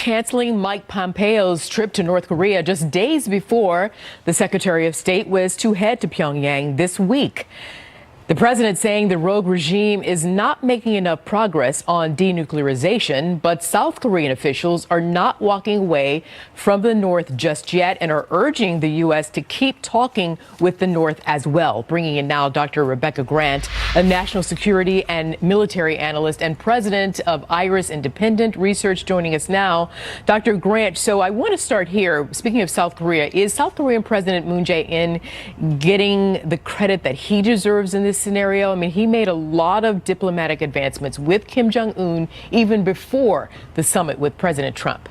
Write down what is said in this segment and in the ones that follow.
canceling Mike Pompeo's trip to North Korea just days before the Secretary of State was to head to Pyongyang this week. The president saying the rogue regime is not making enough progress on denuclearization, but South Korean officials are not walking away from the North just yet and are urging the U.S. to keep talking with the North as well. Bringing in now Dr. Rebecca Grant, a national security and military analyst and president of IRIS Independent Research, joining us now. Dr. Grant, so I want to start here. Speaking of South Korea, is South Korean President Moon Jae-in getting the credit that he deserves in this scenario? I mean, he made a lot of diplomatic advancements with Kim Jong-un even before the summit with President Trump.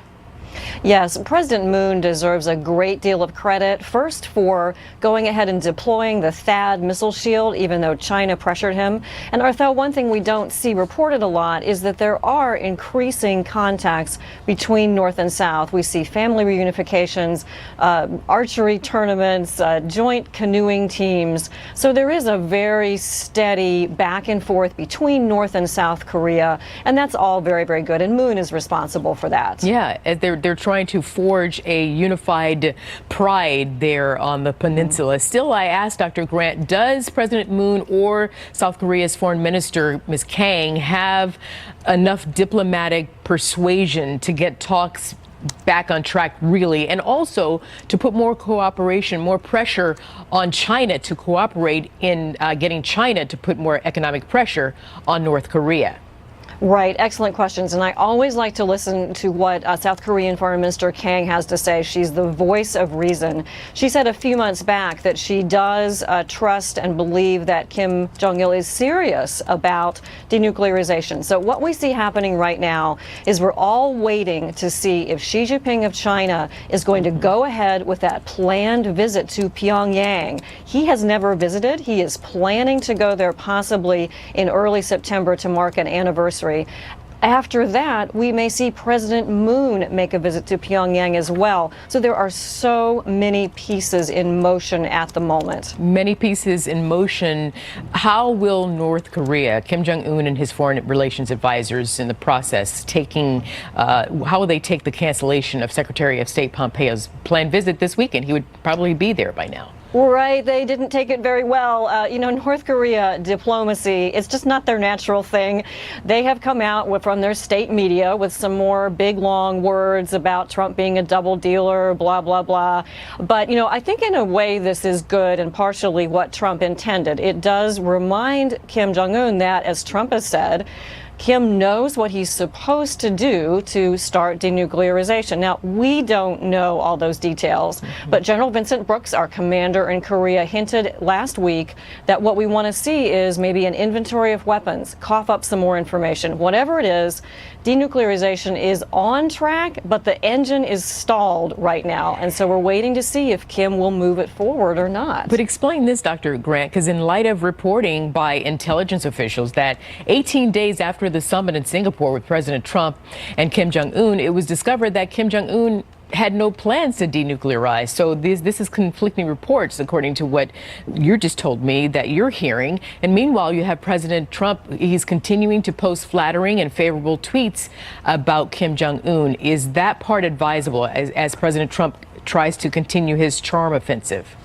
Yes, President Moon deserves a great deal of credit, first for going ahead and deploying the THAAD missile shield, even though China pressured him. And Arthel, one thing we don't see reported a lot is that there are increasing contacts between North and South. We see family reunifications, archery tournaments, joint canoeing teams. So there is a very steady back and forth between North and South Korea, and that's all very, very good. And Moon is responsible for that. Yeah, they're trying to forge a unified pride there on the peninsula. Still, I asked Dr. Grant, does President Moon or South Korea's foreign minister, Ms. Kang, have enough diplomatic persuasion to get talks back on track, really, and also to put more cooperation, more pressure on China to cooperate in getting China to put more economic pressure on North Korea? Right. Excellent questions. And I always like to listen to what South Korean Foreign Minister Kang has to say. She's the voice of reason. She said a few months back that she does trust and believe that Kim Jong-il is serious about denuclearization. So what we see happening right now is we're all waiting to see if Xi Jinping of China is going to go ahead with that planned visit to Pyongyang. He has never visited. He is planning to go there possibly in early September to mark an anniversary. After that, we may see President Moon make a visit to Pyongyang as well. So there are so many pieces in motion at the moment. Many pieces in motion. How will North Korea, Kim Jong-un and his foreign relations advisors in the process, how will they take the cancellation of Secretary of State Pompeo's planned visit this weekend? He would probably be there by now. Right. They didn't take it very well. North Korea diplomacy, it's just not their natural thing. They have come out from their state media with some more big, long words about Trump being a double dealer, blah, blah, blah. But, I think in a way this is good and partially what Trump intended. It does remind Kim Jong-un that, as Trump has said, Kim knows what he's supposed to do to start denuclearization. Now, we don't know all those details, but General Vincent Brooks, our commander in Korea, hinted last week that what we want to see is maybe an inventory of weapons, cough up some more information. Whatever it is, denuclearization is on track, but the engine is stalled right now. And so we're waiting to see if Kim will move it forward or not. But explain this, Dr. Grant, because in light of reporting by intelligence officials that 18 days after the summit in Singapore with President Trump and Kim Jong-un, it was discovered that Kim Jong-un had no plans to denuclearize. So this is conflicting reports, according to what you just told me that you're hearing. And meanwhile, you have President Trump. He's continuing to post flattering and favorable tweets about Kim Jong-un. Is that part advisable as President Trump tries to continue his charm offensive?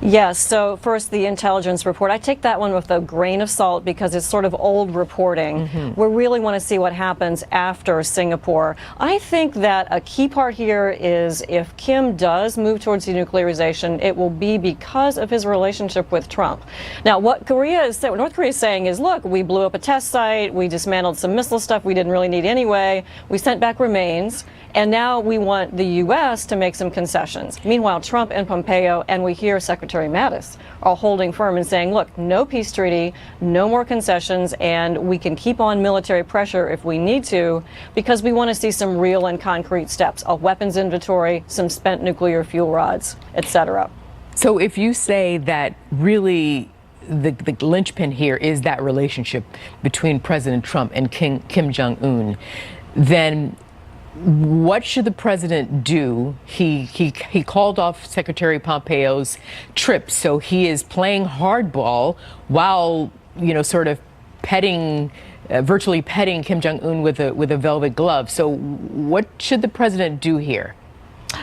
Yes. So first, the intelligence report. I take that one with a grain of salt because it's sort of old reporting. We really want to see what happens after Singapore. I think that a key part here is if Kim does move towards denuclearization, it will be because of his relationship with Trump. Now, what North Korea is saying is, look, we blew up a test site, we dismantled some missile stuff we didn't really need anyway, we sent back remains, and now we want the U.S. to make some concessions. Meanwhile, Trump and Pompeo, and we hear Secretary Mattis, are holding firm and saying, look, no peace treaty, no more concessions, and we can keep on military pressure if we need to, because we want to see some real and concrete steps, a weapons inventory, some spent nuclear fuel rods, etc. So if you say that really the linchpin here is that relationship between President Trump and Kim Jong-un, then what should the president do? He called off Secretary Pompeo's trip, so he is playing hardball while, sort of petting virtually petting Kim Jong-un with a velvet glove. So what should the president do here?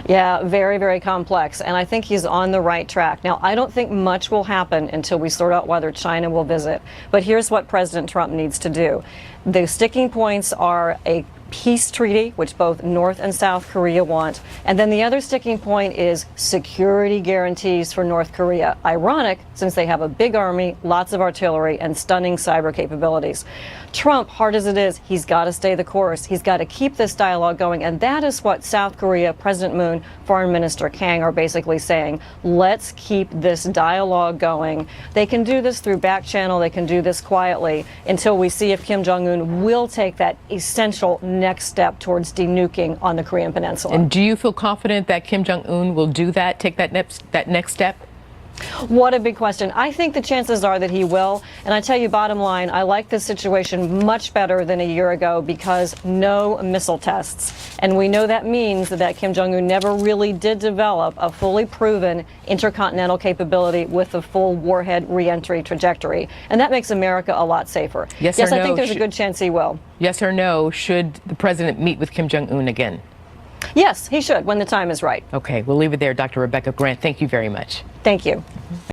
Yeah, very, very complex. And I think he's on the right track. Now, I don't think much will happen until we sort out whether China will visit. But here's what President Trump needs to do. The sticking points are a peace treaty, which both North and South Korea want. And then the other sticking point is security guarantees for North Korea. Ironic, since they have a big army, lots of artillery, and stunning cyber capabilities. Trump, hard as it is, he's got to stay the course. He's got to keep this dialogue going. And that is what South Korea, President Moon, Foreign Minister Kang are basically saying. Let's keep this dialogue going. They can do this through back channel. They can do this quietly until we see if Kim Jong-un will take that essential next step towards denuking on the Korean Peninsula. And do you feel confident that Kim Jong-un will do that, take that next step? What a big question. I think the chances are that he will. And I tell you, bottom line, I like this situation much better than a year ago because no missile tests. And we know that means that Kim Jong-un never really did develop a fully proven intercontinental capability with a full warhead reentry trajectory. And that makes America a lot safer. Yes or no? I think there's a good chance he will. Yes or no, should the president meet with Kim Jong-un again? Yes, he should when the time is right. Okay, we'll leave it there. Dr. Rebecca Grant, thank you very much. Thank you.